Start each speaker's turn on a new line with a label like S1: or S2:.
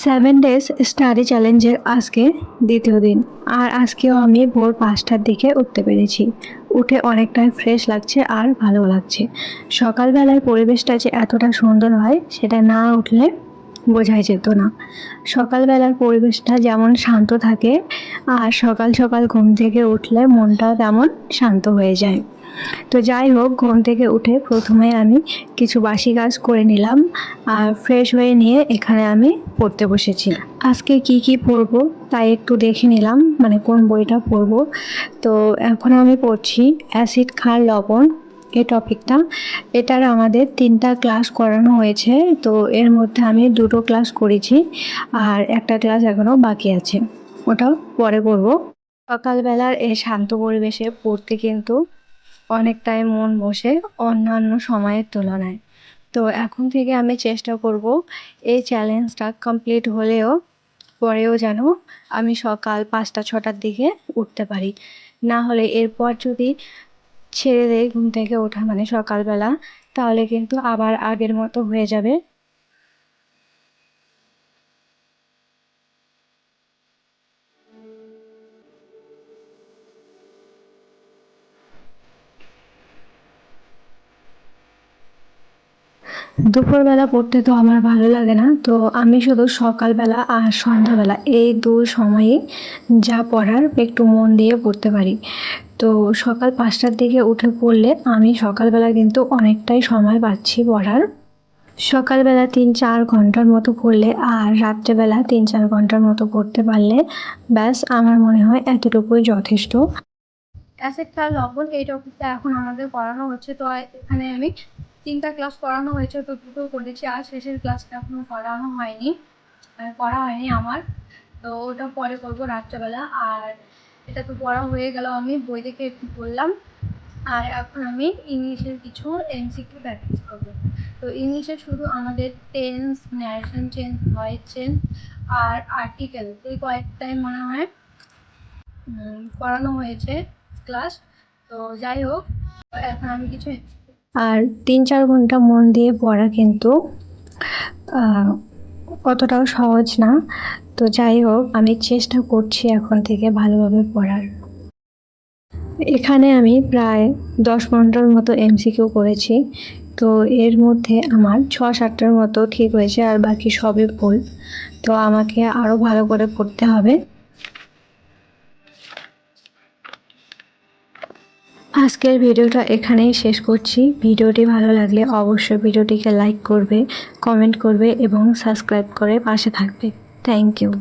S1: 7 days study চ্যালেঞ্জের আজকে দ্বিতীয় দিন। আর আজকেও আমি ভোর 5টার দিকে উঠতে পেরেছি। উঠে অনেকটাই ফ্রেশ লাগছে আর ভালো লাগছে। সকালবেলার পরিবেশটা যে এতটা সুন্দর হয় সেটা না উঠলে বোঝাই যেত না। সকালবেলার পরিবেশটা যেমন শান্ত থাকে আর সকাল সকাল ঘুম থেকে উঠলে মনটাও তেমন শান্ত হয়ে যায়। তো যাই হোক, ঘুম থেকে উঠে প্রথমে আমি কিছু বাসি কাজ করে নিলাম আর ফ্রেশ হয়ে নিয়ে এখানে আমি পড়তে বসেছি। আজকে কি কি পড়বো তাই একটু দেখে নিলাম, মানে কোন বইটা পড়বো। তো এখন আমি পড়ছি অ্যাসিড ক্ষার লবণ, এই টপিকটা। এটার আমাদের 3টা ক্লাস করানো হয়েছে। তো এর মধ্যে আমি 2টো ক্লাস করেছি আর একটা ক্লাস এখনও বাকি আছে, ওটাও পরে করব। সকালবেলার এই শান্ত পরিবেশে পড়তে কিন্তু অনেকটাই মন বসে অন্যান্য সময়ের তুলনায়। তো এখন থেকে আমি চেষ্টা করব এই চ্যালেঞ্জটা কমপ্লিট হলেও পরেও যেন আমি সকাল 5টা-6টার দিকে উঠতে পারি। না হলে এরপর যদি ছেড়ে দেই ঘুম থেকে ওঠা মানে সকালবেলা, তাহলে কিন্তু আবার আগের মতো হয়ে যাবে। দুপুরবেলা পড়তে তো আমার ভালো লাগে না, তো আমি শুধু সকালবেলা আর সন্ধ্যাবেলা এই 2 সময়ে যা পড়ার একটু মন দিয়ে পড়তে পারি। তো সকাল 5টার দিকে উঠে পড়লে আমি সকালবেলা কিন্তু অনেকটাই সময় পাচ্ছি পড়ার। সকালবেলা 3-4 ঘন্টার মতো পড়লে আর রাত্রেবেলা 3-4 ঘন্টার মতো পড়তে পারলে ব্যাস আমার মনে হয় এতটুকুই যথেষ্ট। অ্যাসিড ক্ষার লবণ এই টপিকটা এখন আমাদের পড়ানো হচ্ছে। তো এখানে আমি 3টা ক্লাস করানো হয়েছে, তো 2টো করেছি আর শেষের ক্লাসটা এখনো করানো হয়নি, পড়া হয়নি আমার। তো ওটা পরে করবো রাত্রেবেলা। আর এটা তো পড়া হয়ে গেল, আমি বই দেখে একটু পড়লাম। আর এখন আমি ইংলিশের কিছু এমসিকিউ প্র্যাকটিস করবো। তো ইংলিশে শুধু আমাদের tense, narration change, voice change আর আর্টিকেল এই কয়েকটাই মনে হয় করানো হয়েছে ক্লাস। তো যাই হোক, এখন আমি কিছু আর 3-4 ঘন্টা মন দিয়ে পড়া কিন্তু অতটাও সহজ না। তো যাই হোক, আমি চেষ্টা করছি এখন থেকে ভালোভাবে পড়ার। এখানে আমি প্রায় 10-15টার মতো এমসিকিউ করেছি। তো এর মধ্যে আমার 6-7টার মতো ঠিক হয়েছে আর বাকি সবই ভুল। তো আমাকে আরও ভালো করে পড়তে হবে। আজকের ভিডিওটা এখানেই শেষ করছি। ভিডিওটি ভালো লাগলে অবশ্যই ভিডিওটিকে লাইক করবে, কমেন্ট করবে এবং সাবস্ক্রাইব করে পাশে থাকবে। Thank you.